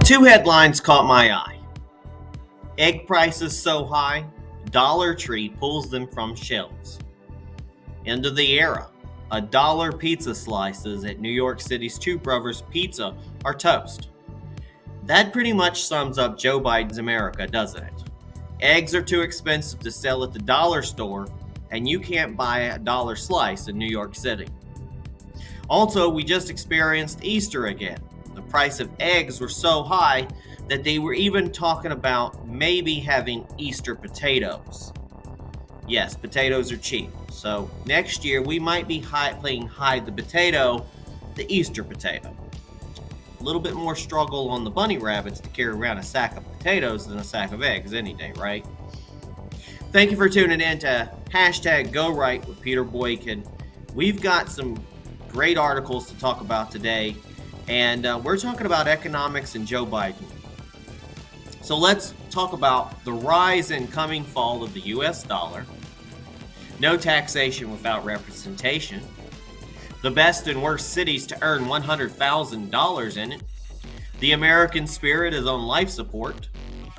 Two headlines caught my eye. Egg prices so high, Dollar Tree pulls them from shelves. End of the era. $1 pizza slices at New York City's Two Brothers Pizza are toast. That pretty much sums up Joe Biden's America, doesn't it? Eggs are too expensive to sell at the dollar store, and you can't buy a dollar slice in New York City. Also, we just experienced Easter again. The price of eggs were so high that they were even talking about maybe having Easter potatoes. Yes, potatoes are cheap, so next year we might be playing hide the potato, the Easter potato. A little bit more struggle on the bunny rabbits to carry around a sack of potatoes than a sack of eggs any day, right? Thank you for tuning in to hashtag Go Right with Peter Boykin. We've got some great articles to talk about today, and we're talking about economics and Joe Biden. So let's talk about the rise and coming fall of the U.S. dollar, no taxation without representation, the best and worst cities to earn $100,000 in it, the American spirit is on life support,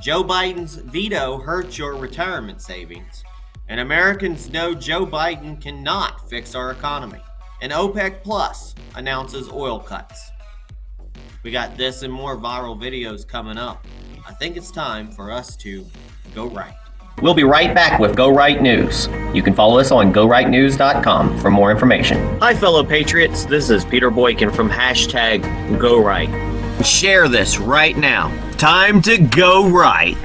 Joe Biden's veto hurts your retirement savings, and Americans know Joe Biden cannot fix our economy, and OPEC Plus announces oil cuts. We got this and more viral videos coming up. I think it's time for us to go right. We'll be right back with Go Right News. You can follow us on GoRightNews.com for more information. Hi, fellow patriots. This is Peter Boykin from hashtag Go Right. Share this right now. Time to go right.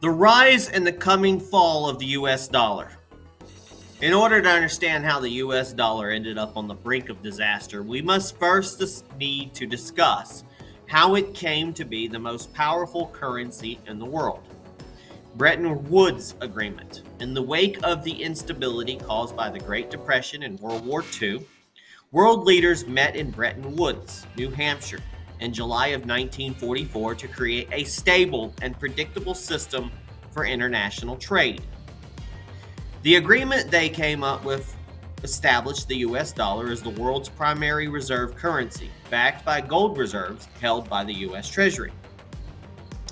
The rise and the coming fall of the U.S. dollar. In order to understand how the U.S. dollar ended up on the brink of disaster, we must first need to discuss how it came to be the most powerful currency in the world. Bretton Woods Agreement. In the wake of the instability caused by the Great Depression and World War II, world leaders met in Bretton Woods, New Hampshire, in July of 1944 to create a stable and predictable system for international trade. The agreement they came up with established the US dollar as the world's primary reserve currency, backed by gold reserves held by the US Treasury.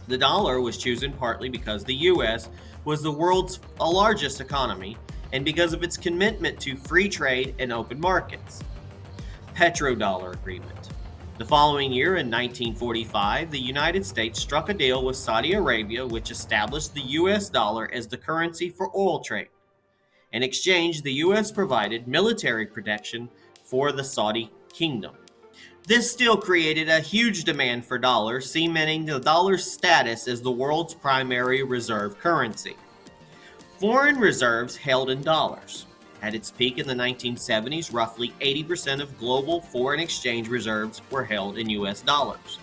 The dollar was chosen partly because the US was the world's largest economy and because of its commitment to free trade and open markets. Petrodollar Agreement. The following year, in 1945, the United States struck a deal with Saudi Arabia which established the US dollar as the currency for oil trade. In exchange, the US provided military protection for the Saudi kingdom. This still created a huge demand for dollars, cementing the dollar's status as the world's primary reserve currency. Foreign reserves held in dollars. At its peak in the 1970s, roughly 80% of global foreign exchange reserves were held in US dollars.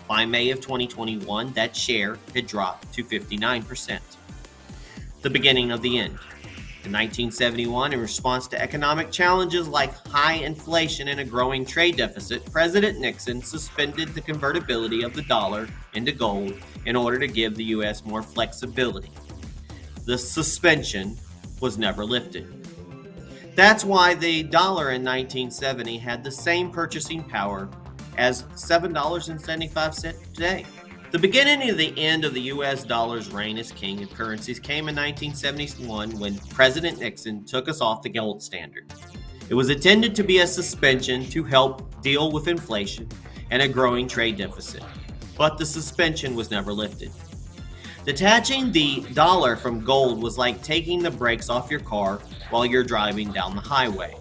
By May of 2021, that share had dropped to 59%. The beginning of the end. In 1971, in response to economic challenges like high inflation and a growing trade deficit, President Nixon suspended the convertibility of the dollar into gold in order to give the U.S. more flexibility. The suspension was never lifted. That's why the dollar in 1970 had the same purchasing power as $7.75 today. The beginning of the end of the U.S. dollar's reign as king of currencies came in 1971 when President Nixon took us off the gold standard. It was intended to be a suspension to help deal with inflation and a growing trade deficit, but the suspension was never lifted. Detaching the dollar from gold was like taking the brakes off your car while you're driving down the highway.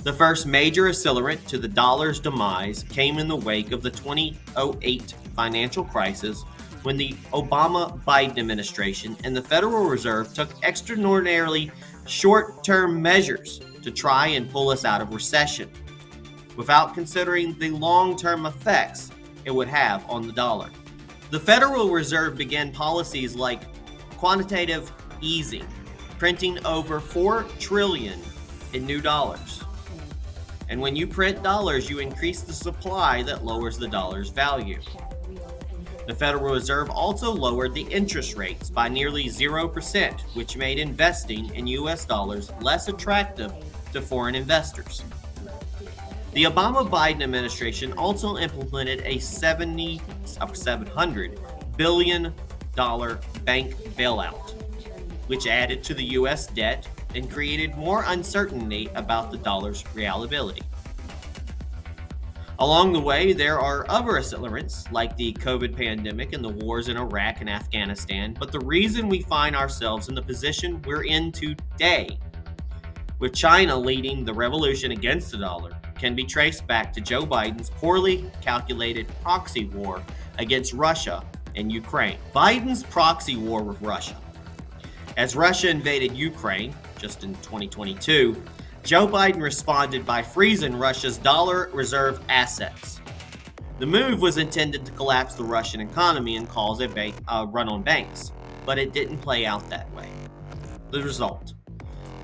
The first major accelerant to the dollar's demise came in the wake of the 2008 financial crisis when the Obama-Biden administration and the Federal Reserve took extraordinarily short-term measures to try and pull us out of recession, without considering the long-term effects it would have on the dollar. The Federal Reserve began policies like quantitative easing, printing over $4 trillion in new dollars. And when you print dollars, you increase the supply that lowers the dollar's value. The Federal Reserve also lowered the interest rates by nearly 0%, which made investing in US dollars less attractive to foreign investors. The Obama-Biden administration also implemented a $700 billion bank bailout, which added to the US debt and created more uncertainty about the dollar's reliability. Along the way, there are other accelerants like the COVID pandemic and the wars in Iraq and Afghanistan, but the reason we find ourselves in the position we're in today, with China leading the revolution against the dollar, can be traced back to Joe Biden's poorly calculated proxy war against Russia and Ukraine. Biden's proxy war with Russia. As Russia invaded Ukraine, just in 2022, Joe Biden responded by freezing Russia's dollar reserve assets. The move was intended to collapse the Russian economy and cause a run on banks, but it didn't play out that way. The result: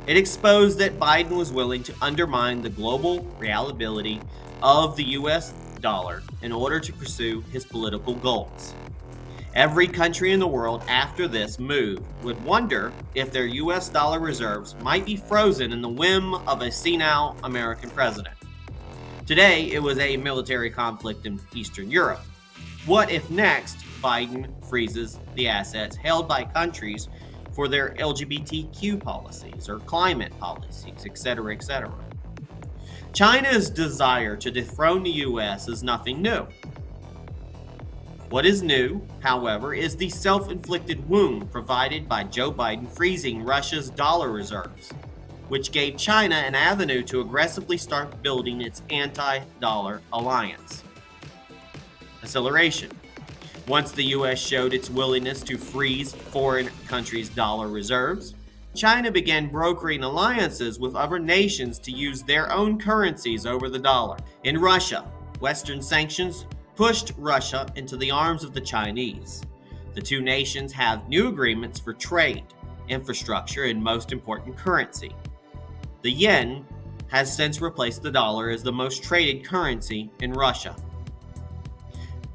it exposed that Biden was willing to undermine the global reliability of the US dollar in order to pursue his political goals. Every country in the world after this move would wonder if their US dollar reserves might be frozen in the whim of a senile American president. Today, it was a military conflict in Eastern Europe. What if next Biden freezes the assets held by countries for their LGBTQ policies or climate policies, etc., etc.? China's desire to dethrone the US is nothing new. What is new, however, is the self-inflicted wound provided by Joe Biden freezing Russia's dollar reserves, which gave China an avenue to aggressively start building its anti-dollar alliance. Acceleration. Once the US showed its willingness to freeze foreign countries' dollar reserves, China began brokering alliances with other nations to use their own currencies over the dollar. In Russia, Western sanctions pushed Russia into the arms of the Chinese. The two nations have new agreements for trade, infrastructure, and most important currency. The yen has since replaced the dollar as the most traded currency in Russia.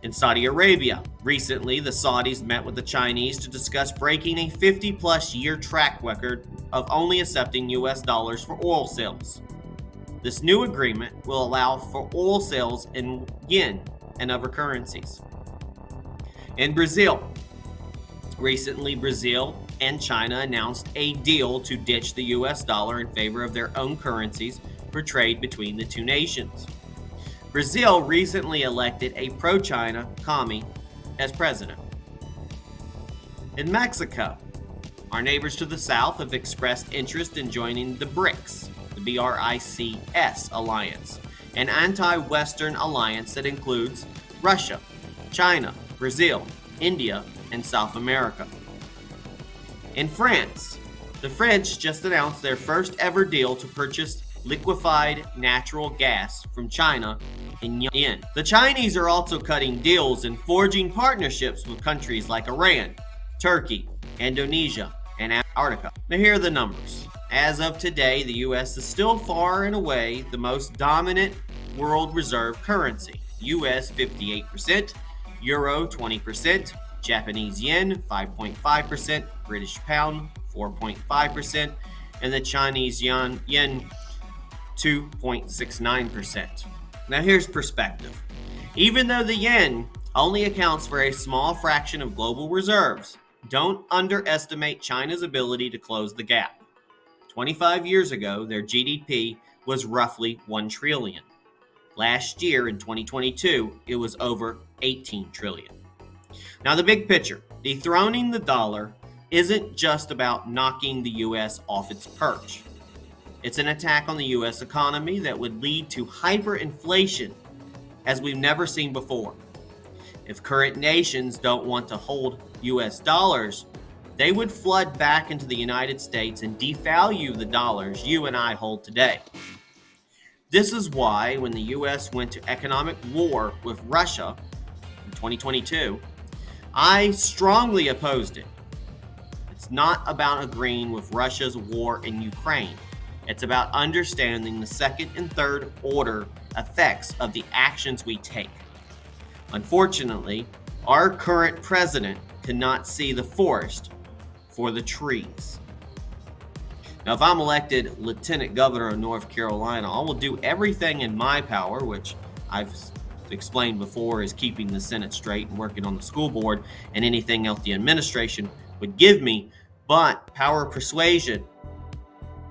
In Saudi Arabia, recently the Saudis met with the Chinese to discuss breaking a 50-plus year track record of only accepting US dollars for oil sales. This new agreement will allow for oil sales in yen and other currencies. In Brazil, recently Brazil and China announced a deal to ditch the US dollar in favor of their own currencies for trade between the two nations. Brazil recently elected a pro-China commie as president. In Mexico, our neighbors to the south have expressed interest in joining the BRICS, the BRICS alliance, an anti-Western alliance that includes Russia, China, Brazil, India, and South America. In France, the French just announced their first ever deal to purchase liquefied natural gas from China in yen. The Chinese are also cutting deals and forging partnerships with countries like Iran, Turkey, Indonesia, and Antarctica. Now here are the numbers. As of today, the US is still far and away the most dominant world reserve currency. US 58%, Euro 20%, Japanese yen 5.5%, British pound 4.5%, and the Chinese yen 2.69%. Now here's perspective. Even though the yen only accounts for a small fraction of global reserves, don't underestimate China's ability to close the gap. 25 years ago, their GDP was roughly $1 trillion. Last year, in 2022, it was over $18 trillion. Now, the big picture. Dethroning the dollar isn't just about knocking the U.S. off its perch. It's an attack on the U.S. economy that would lead to hyperinflation as we've never seen before. If current nations don't want to hold U.S. dollars, they would flood back into the United States and devalue the dollars you and I hold today. This is why when the U.S. went to economic war with Russia in 2022, I strongly opposed it. It's not about agreeing with Russia's war in Ukraine. It's about understanding the second and third order effects of the actions we take. Unfortunately, our current president cannot see the forest for the trees. Now, if I'm elected Lieutenant Governor of North Carolina, I will do everything in my power, which I've explained before is keeping the Senate straight and working on the school board and anything else the administration would give me. But power of persuasion,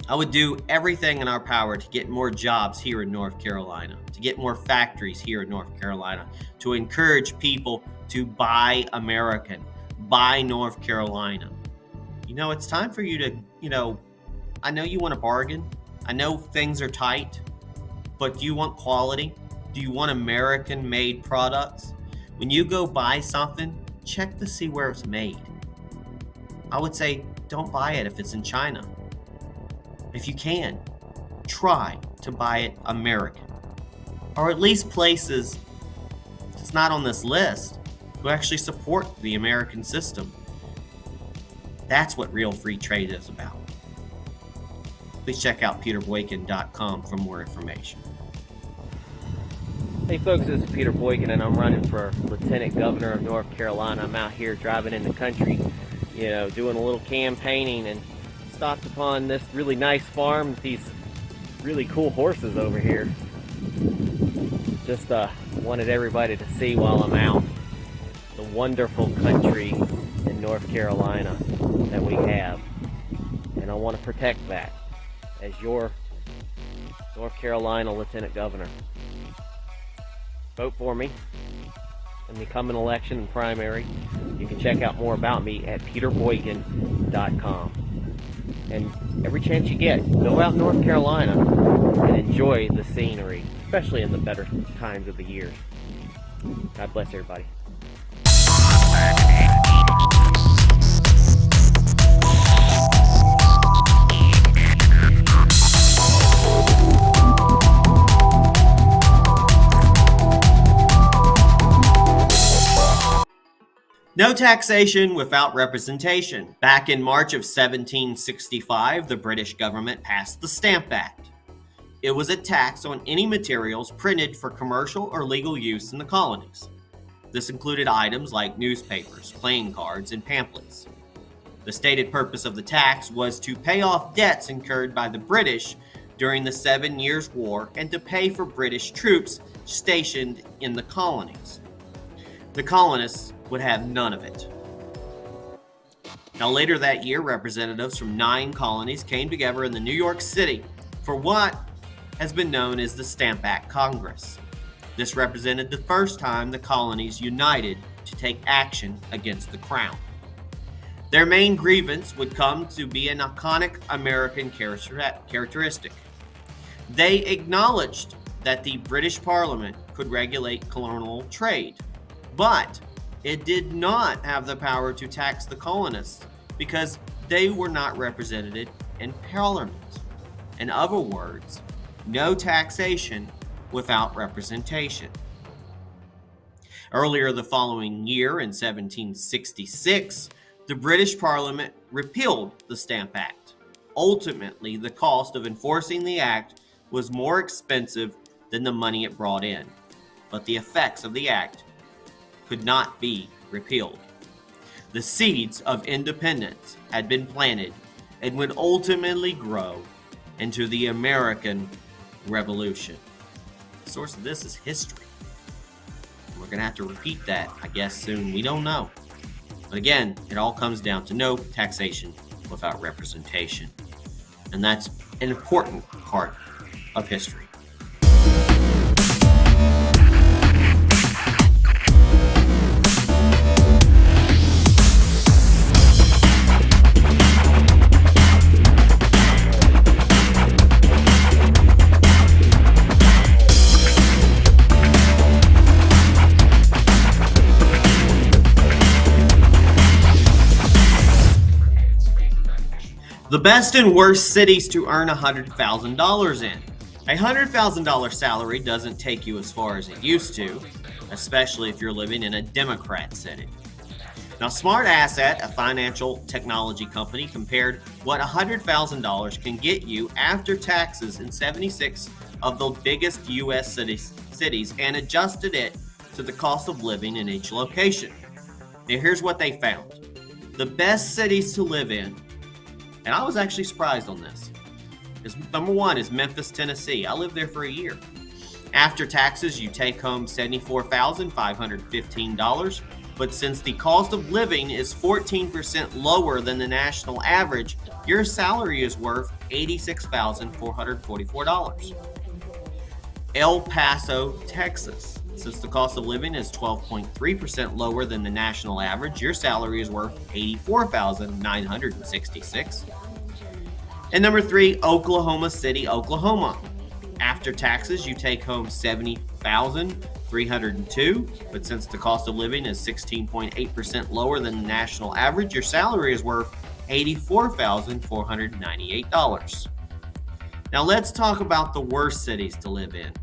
I would do everything in our power to get more jobs here in North Carolina, to get more factories here in North Carolina, to encourage people to buy American, buy North Carolina. It's time for you to, I know you want a bargain. I know things are tight, but do you want quality? Do you want American-made products? When you go buy something, check to see where it's made. I would say don't buy it if it's in China. If you can, try to buy it American. Or at least places that's not on this list who actually support the American system. That's what real free trade is about. Please check out peterboykin.com for more information. Hey folks, this is Peter Boykin and I'm running for Lieutenant Governor of North Carolina. I'm out here driving in the country, doing a little campaigning, and stopped upon this really nice farm with these really cool horses over here. Just wanted everybody to see while I'm out the wonderful country in North Carolina that we have. And I want to protect that as your North Carolina Lieutenant Governor. Vote for me in the coming election and primary. You can check out more about me at peterboykin.com. And every chance you get, go out in North Carolina and enjoy the scenery, especially in the better times of the year. God bless everybody. No taxation without representation. Back in March of 1765, the British government passed the Stamp Act. It was a tax on any materials printed for commercial or legal use in the colonies. This included items like newspapers, playing cards, and pamphlets. The stated purpose of the tax was to pay off debts incurred by the British during the 7 Years' War and to pay for British troops stationed in the colonies. The colonists would have none of it. Now, later that year, representatives from 9 colonies came together in the New York City for what has been known as the Stamp Act Congress. This represented the first time the colonies united to take action against the Crown. Their main grievance would come to be an iconic American characteristic. They acknowledged that the British Parliament could regulate colonial trade, but it did not have the power to tax the colonists because they were not represented in Parliament. In other words, no taxation without representation. Earlier the following year, in 1766, the British Parliament repealed the Stamp Act. Ultimately, the cost of enforcing the act was more expensive than the money it brought in, but the effects of the act could not be repealed. The seeds of independence had been planted and would ultimately grow into the American Revolution. The source of this is history. We're going to have to repeat that, I guess, soon. We don't know. But again, it all comes down to no taxation without representation. And that's an important part of history. The best and worst cities to earn $100,000 in. A $100,000 salary doesn't take you as far as it used to, especially if you're living in a Democrat city. Now, Smart Asset, a financial technology company, compared what $100,000 can get you after taxes in 76 of the biggest U.S. cities and adjusted it to the cost of living in each location. Now, here's what they found. The best cities to live in, and I was actually surprised on this, is number one is Memphis, Tennessee. I lived there for a year. After taxes, you take home $74,515. But since the cost of living is 14% lower than the national average, your salary is worth $86,444. El Paso, Texas. Since the cost of living is 12.3% lower than the national average, your salary is worth $84,966. And number 3, Oklahoma City, Oklahoma. After taxes, you take home $70,302, but since the cost of living is 16.8% lower than the national average, your salary is worth $84,498. Now let's talk about the worst cities to live in.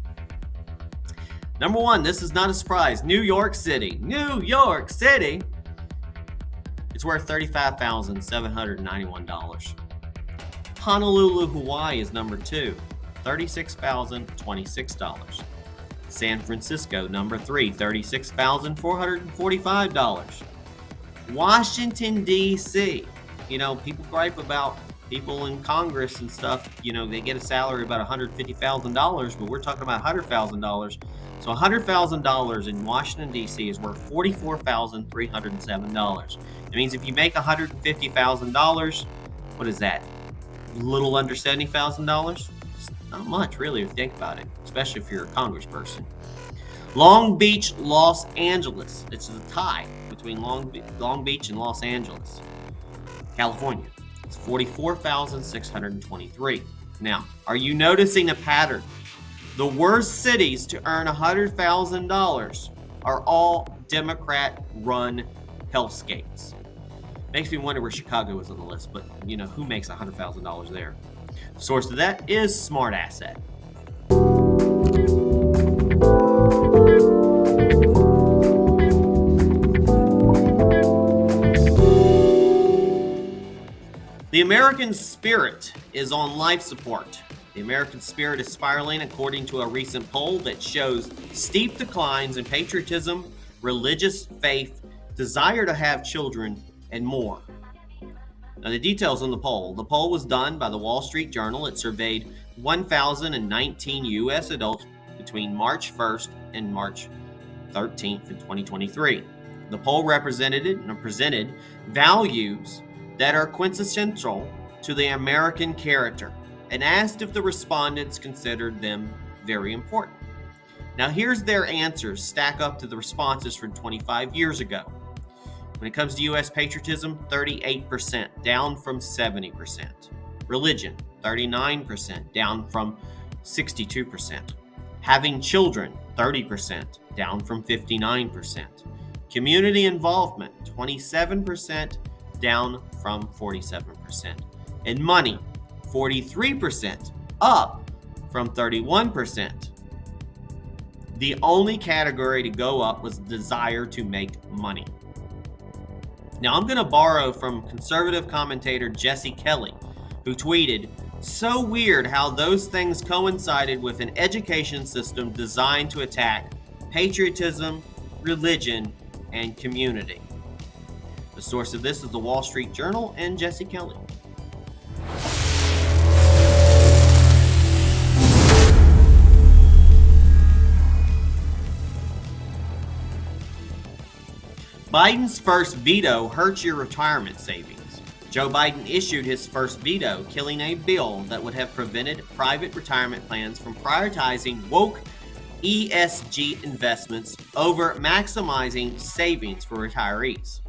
Number 1, this is not a surprise, New York City. New York City! It's worth $35,791. Honolulu, Hawaii is number 2. $36,026. San Francisco, number 3, $36,445. Washington, D.C. You know, people gripe about people in Congress and stuff. You know, they get a salary about $150,000, but we're talking about $100,000. So $100,000 in Washington, D.C. is worth $44,307. It means if you make $150,000, what is that? A little under $70,000? Not much, really, if you think about it, especially if you're a congressperson. Long Beach, Los Angeles. It's a tie between Long Beach and Los Angeles, California. It's $44,623. Now, are you noticing a pattern? The worst cities to earn $100,000 are all Democrat-run hellscapes. Makes me wonder where Chicago is on the list, but you know, who makes $100,000 there? The source of that is Smart Asset. The American spirit is on life support. The American spirit is spiraling according to a recent poll that shows steep declines in patriotism, religious faith, desire to have children, and more. Now, the details on the poll. The poll was done by the Wall Street Journal. It surveyed 1,019 U.S. adults between March 1st and March 13th in 2023. The poll presented values that are quintessential to the American character and asked if the respondents considered them very important. Now, here's their answers stack up to the responses from 25 years ago. When it comes to U.S. patriotism, 38%, down from 70%. Religion, 39%, down from 62%. Having children, 30%, down from 59%. Community involvement, 27%, down from 47%. And money, 43%, up from 31%. The only category to go up was desire to make money. Now, I'm going to borrow from conservative commentator Jesse Kelly, who tweeted, "So weird how those things coincided with an education system designed to attack patriotism, religion, and community." The source of this is the Wall Street Journal and Jesse Kelly. Biden's first veto hurts your retirement savings. Joe Biden issued his first veto, killing a bill that would have prevented private retirement plans from prioritizing woke ESG investments over maximizing savings for retirees.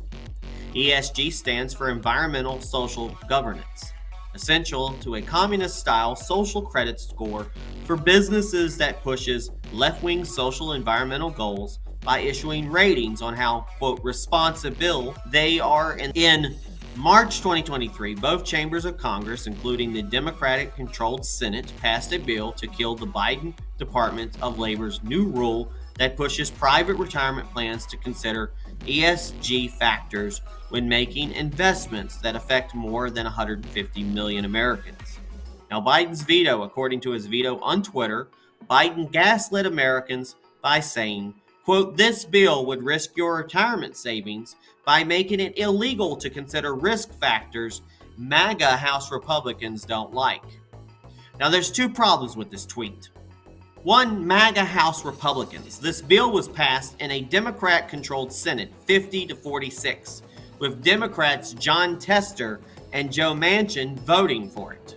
ESG stands for Environmental Social Governance, essential to a communist-style social credit score for businesses that pushes left-wing social environmental goals by issuing ratings on how, quote, responsible they are. In March 2023, both chambers of Congress, including the Democratic-controlled Senate, passed a bill to kill the Biden Department of Labor's new rule that pushes private retirement plans to consider ESG factors when making investments that affect more than 150 million Americans. Now, Biden's veto, according to his veto on Twitter, Biden gaslit Americans by saying, quote, "This bill would risk your retirement savings by making it illegal to consider risk factors MAGA House Republicans don't like." Now, there's two problems with this tweet. One, MAGA House Republicans. This bill was passed in a Democrat-controlled Senate, 50-46, with Democrats John Tester and Joe Manchin voting for it.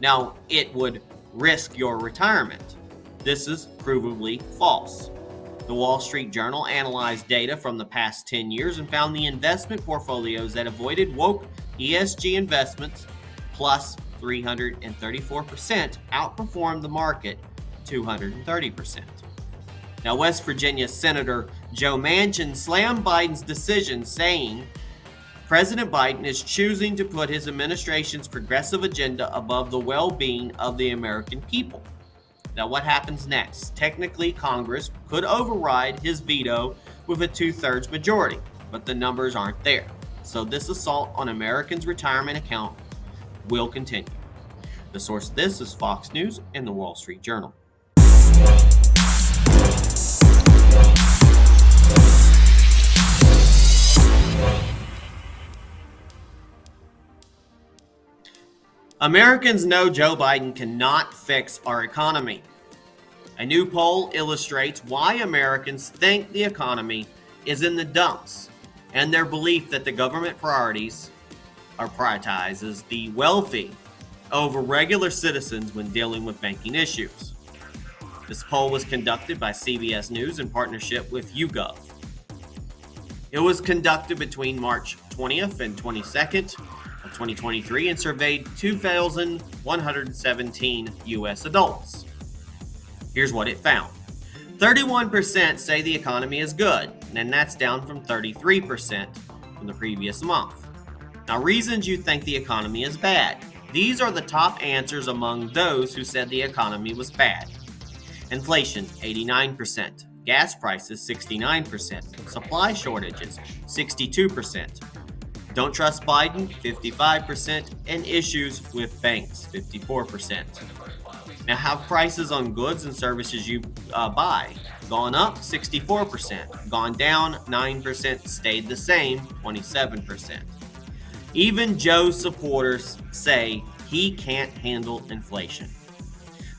Now, it would risk your retirement. This is provably false. The Wall Street Journal analyzed data from the past 10 years and found the investment portfolios that avoided woke ESG investments, plus 334%, outperformed the market 230%. Now, West Virginia Senator Joe Manchin slammed Biden's decision, saying President Biden is choosing to put his administration's progressive agenda above the well-being of the American people. Now, what happens next? Technically, Congress could override his veto with a 2/3 majority, but the numbers aren't there. So this assault on Americans' retirement account will continue. The source of this is Fox News and the Wall Street Journal. Americans know Joe Biden cannot fix our economy. A new poll illustrates why Americans think the economy is in the dumps and their belief that the government prioritizes the wealthy over regular citizens when dealing with banking issues. This poll was conducted by CBS News in partnership with YouGov. It was conducted between March 20th and 22nd of 2023 and surveyed 2,117 U.S. adults. Here's what it found. 31% say the economy is good, and that's down from 33% from the previous month. Now, reasons you think the economy is bad. These are the top answers among those who said the economy was bad. Inflation, 89%. Gas prices, 69%. Supply shortages, 62%. Don't trust Biden, 55%. And issues with banks, 54%. Now, have prices on goods and services you buy gone up? 64%. Gone down? 9%. Stayed the same? 27%. Even Joe's supporters say he can't handle inflation.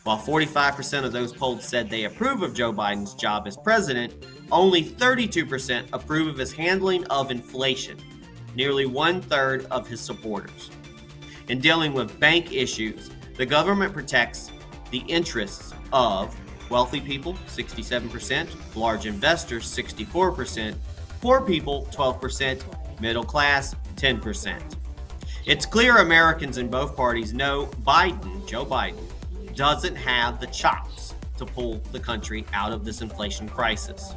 While 45% of those polled said they approve of Joe Biden's job as president, only 32% approve of his handling of inflation, nearly 1/3 of his supporters. In dealing with bank issues, the government protects the interests of wealthy people, 67%, large investors, 64%, poor people, 12%, middle class, 10%. It's clear Americans in both parties know Joe Biden, doesn't have the chops to pull the country out of this inflation crisis.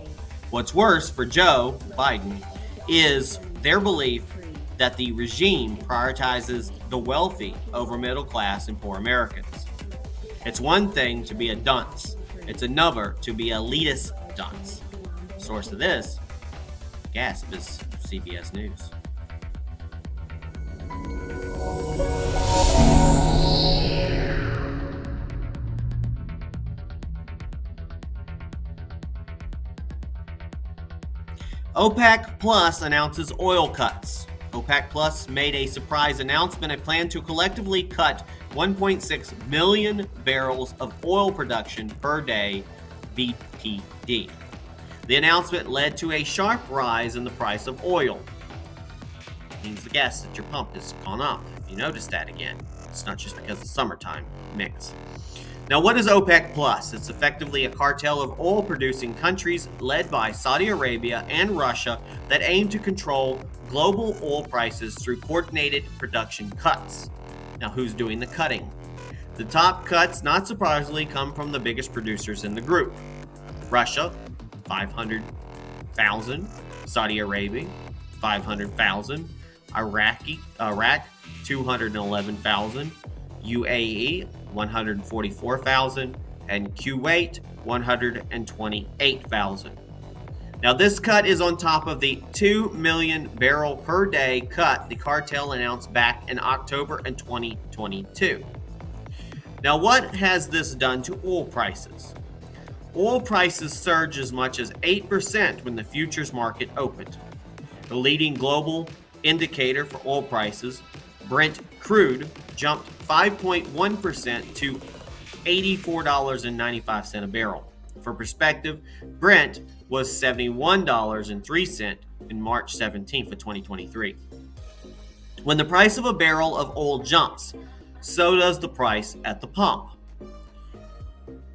What's worse for Joe Biden is their belief that the regime prioritizes the wealthy over middle class and poor Americans. It's one thing to be a dunce. It's another to be elitist dunce. Source of this, gasp, is CBS News. OPEC Plus announces oil cuts. OPEC Plus made a surprise announcement, a plan to collectively cut 1.6 million barrels of oil production per day, BPD. The announcement led to a sharp rise in the price of oil. It means the gas at your pump has gone up, if you notice that again. It's not just because it's summertime mix. Now, what is OPEC Plus? It's effectively a cartel of oil-producing countries led by Saudi Arabia and Russia that aim to control global oil prices through coordinated production cuts. Now, who's doing the cutting? The top cuts, not surprisingly, come from the biggest producers in the group. Russia, 500,000. Saudi Arabia, 500,000. Iraq, 211,000. UAE, 144,000. and Kuwait 128,000. Now this cut is on top of the 2 million barrel per day cut the cartel announced back in October in 2022. Now what has this done to oil prices? Oil prices surged as much as 8% when the futures market opened. The leading global indicator for oil prices, Brent crude, jumped 5.1% to $84.95 a barrel. For perspective, Brent was $71.03 in March 17th of 2023. When the price of a barrel of oil jumps, so does the price at the pump.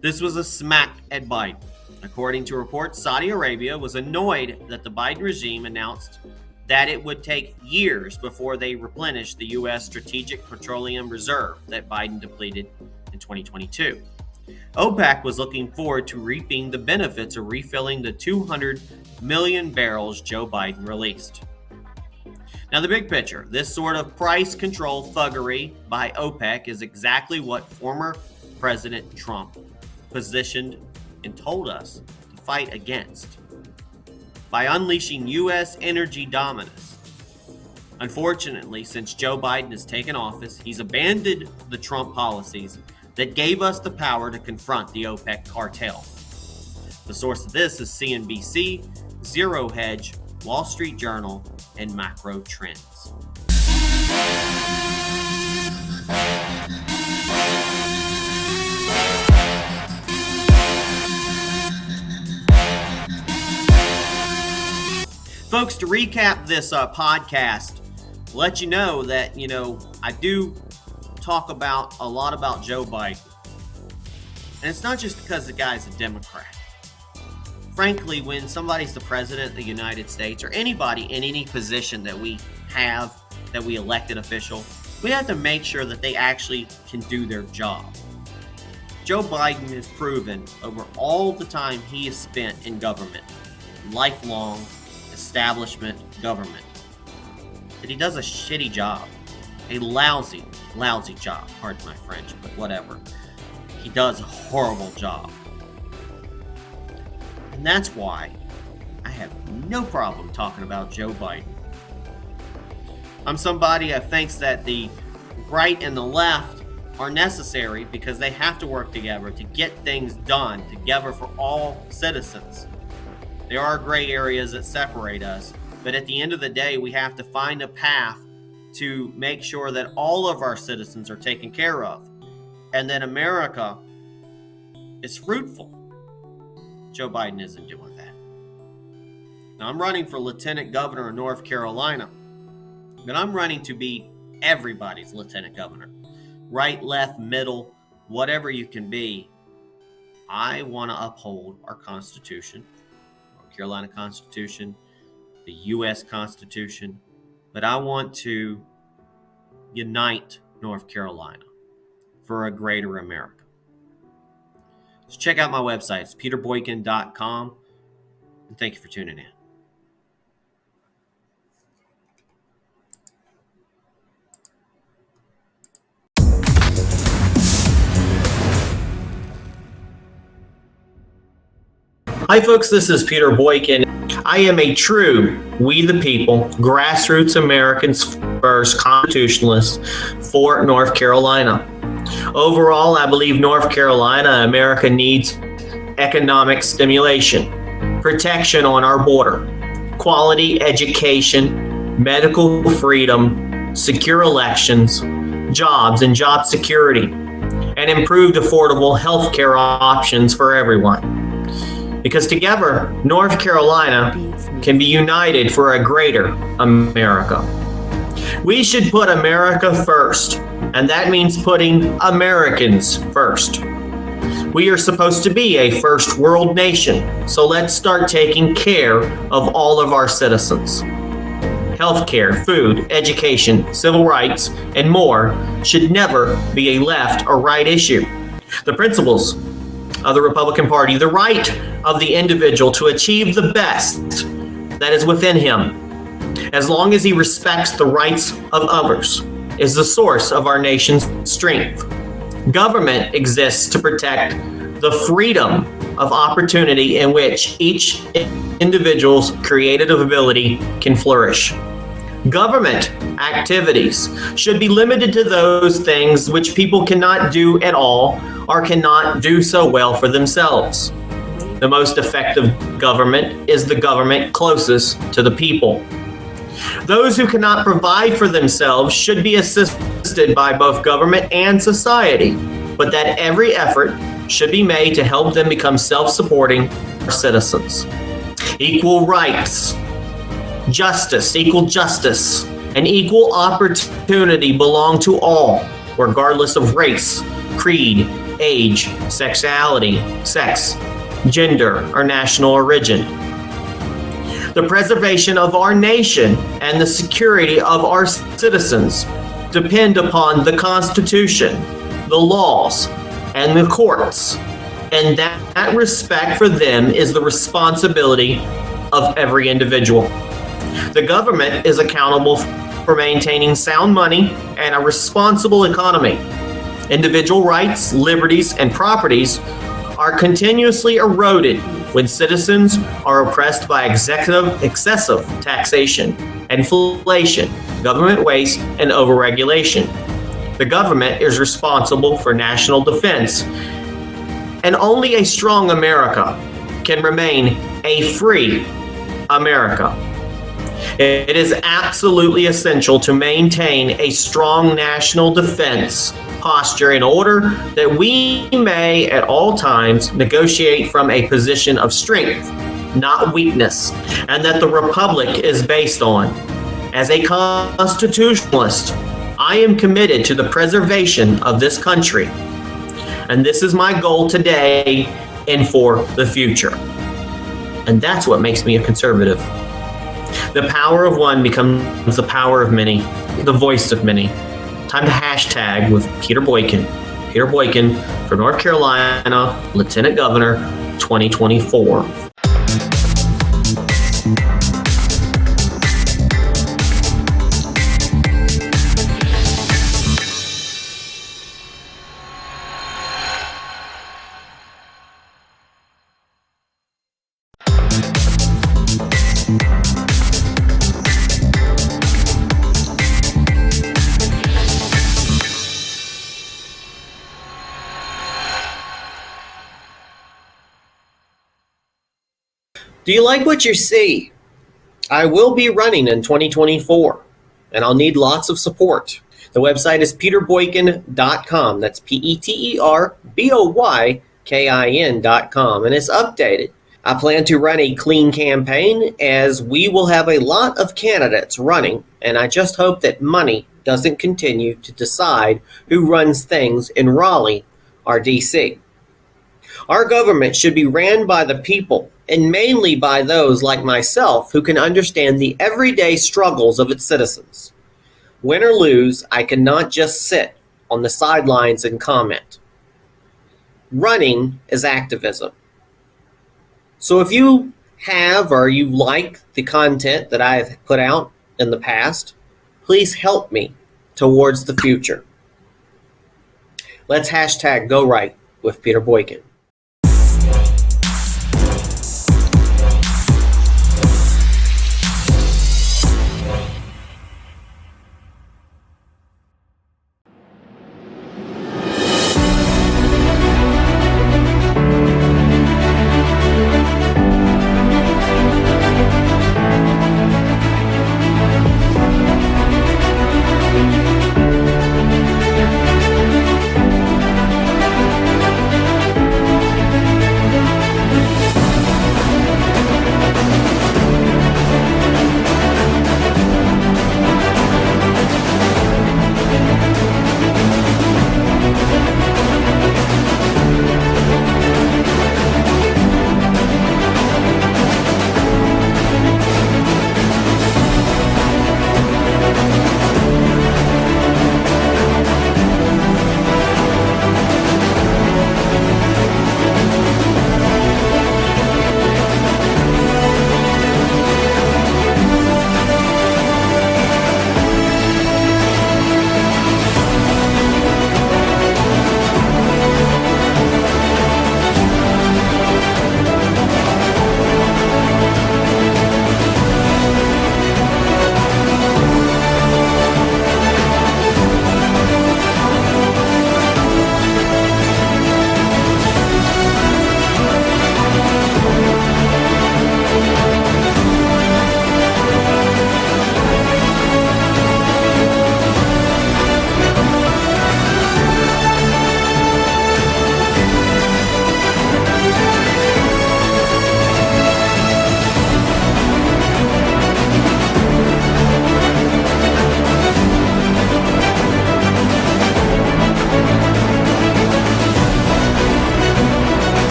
This was a smack at Biden. According to reports, Saudi Arabia was annoyed that the Biden regime announced that it would take years before they replenished the U.S. Strategic Petroleum Reserve that Biden depleted in 2022. OPEC was looking forward to reaping the benefits of refilling the 200 million barrels Joe Biden released. Now, the big picture, this sort of price control thuggery by OPEC is exactly what former President Trump positioned and told us to fight against by unleashing U.S. energy dominance. Unfortunately, since Joe Biden has taken office, he's abandoned the Trump policies that gave us the power to confront the OPEC cartel. The source of this is CNBC, Zero Hedge, Wall Street Journal, and Macro Trends. Folks, to recap this podcast, let you know that, I do talk a lot about Joe Biden. And it's not just because the guy's a Democrat. Frankly, when somebody's the president of the United States or anybody in any position that we have, that we elected official, we have to make sure that they actually can do their job. Joe Biden has proven over all the time he has spent in government, lifelong establishment government, that he does a shitty job, a lousy job. Pardon my French, but whatever. He does a horrible job. And that's why I have no problem talking about Joe Biden. I'm somebody that thinks that the right and the left are necessary because they have to work together to get things done together for all citizens. There are gray areas that separate us, but at the end of the day, we have to find a path to make sure that all of our citizens are taken care of and that America is fruitful. Joe Biden isn't doing that. Now, I'm running for Lieutenant Governor of North Carolina, but I'm running to be everybody's Lieutenant Governor. Right, left, middle, whatever you can be. I want to uphold our Constitution, North Carolina Constitution, the U.S. Constitution, but I want to unite North Carolina for a greater America. So check out my website. It's peterboykin.com. And thank you for tuning in. Hi folks, this is Peter Boykin. I am a true we the people, grassroots Americans first constitutionalist for North Carolina. Overall, I believe North Carolina, America needs economic stimulation, protection on our border, quality education, medical freedom, secure elections, jobs and job security, and improved affordable health care options for everyone. Because together, North Carolina can be united for a greater America. We should put America first, and that means putting Americans first. We are supposed to be a first world nation, so let's start taking care of all of our citizens. Healthcare, food, education, civil rights, and more should never be a left or right issue. The principles of the Republican Party, the right of the individual to achieve the best that is within him, as long as he respects the rights of others, is the source of our nation's strength. Government exists to protect the freedom of opportunity in which each individual's creative ability can flourish. Government activities should be limited to those things which people cannot do at all or cannot do so well for themselves. The most effective government is the government closest to the people. Those who cannot provide for themselves should be assisted by both government and society, but that every effort should be made to help them become self-supporting citizens. Equal rights, equal justice, and equal opportunity belong to all, regardless of race, creed, age, sexuality, sex, gender, or national origin. The preservation of our nation and the security of our citizens depend upon the Constitution, the laws, and the courts, and that respect for them is the responsibility of every individual. The government is accountable for maintaining sound money and a responsible economy. Individual rights, liberties, and properties are continuously eroded when citizens are oppressed by excessive taxation, inflation, government waste, and overregulation. The government is responsible for national defense, and only a strong America can remain a free America. It is absolutely essential to maintain a strong national defense posture in order that we may at all times negotiate from a position of strength, not weakness, and that the republic is based on. As a constitutionalist, I am committed to the preservation of this country, and this is my goal today and for the future. And that's what makes me a conservative. The power of one becomes the power of many, the voice of many. Time to hashtag with Peter Boykin. Peter Boykin for North Carolina Lieutenant Governor 2024. Do you like what you see? I will be running in 2024, and I'll need lots of support. The website is peterboykin.com. That's PeterBoykin.com, and it's updated. I plan to run a clean campaign as we will have a lot of candidates running, and I just hope that money doesn't continue to decide who runs things in Raleigh or D.C. Our government should be ran by the people, and mainly by those like myself who can understand the everyday struggles of its citizens. Win or lose, I cannot just sit on the sidelines and comment. Running is activism. So if you have or you like the content that I've put out in the past, please help me towards the future. Let's hashtag Go Right with Peter Boykin.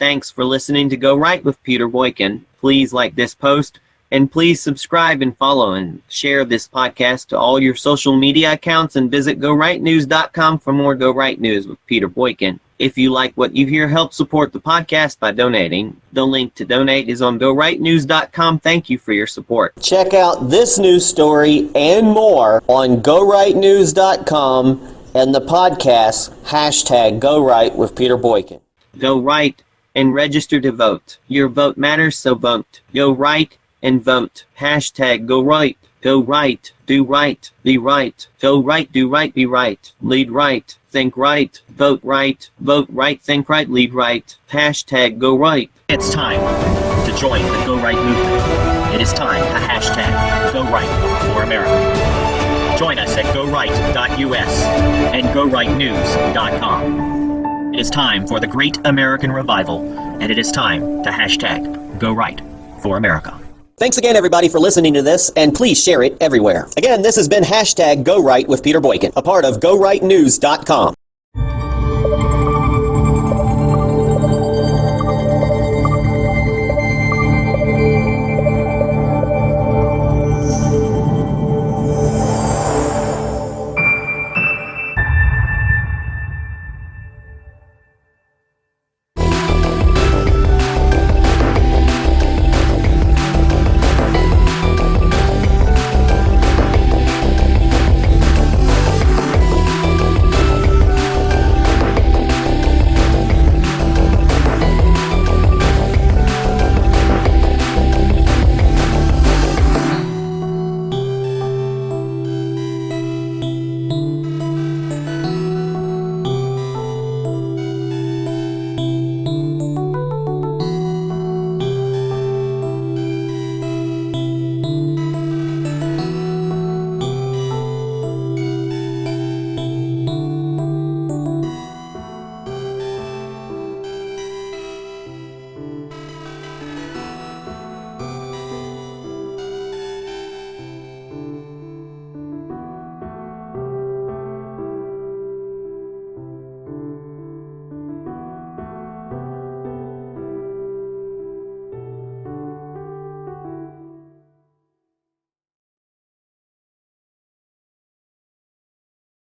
Thanks for listening to Go Right with Peter Boykin. Please like this post, and please subscribe and follow and share this podcast to all your social media accounts, and visit GoRightNews.com for more Go Right News with Peter Boykin. If you like what you hear, help support the podcast by donating. The link to donate is on GoRightNews.com. Thank you for your support. Check out this news story and more on GoRightNews.com and the podcast #GoRight with Peter Boykin. Go right and register to vote. Your vote matters, so vote. Go right and vote. #Go right. Go right. Do right. Be right. Go right. Do right. Be right. Lead right. Think right. Vote right. Vote right. Think right. Lead right. #Go right. It's time to join the Go Right movement. It is time to #Go Right for America. Join us at GoRight.us and GoRightNews.com. It is time for the Great American Revival, and it is time to #Go Right for America. Thanks again, everybody, for listening to this, and please share it everywhere. Again, this has been #Go Right with Peter Boykin, a part of GoRightNews.com.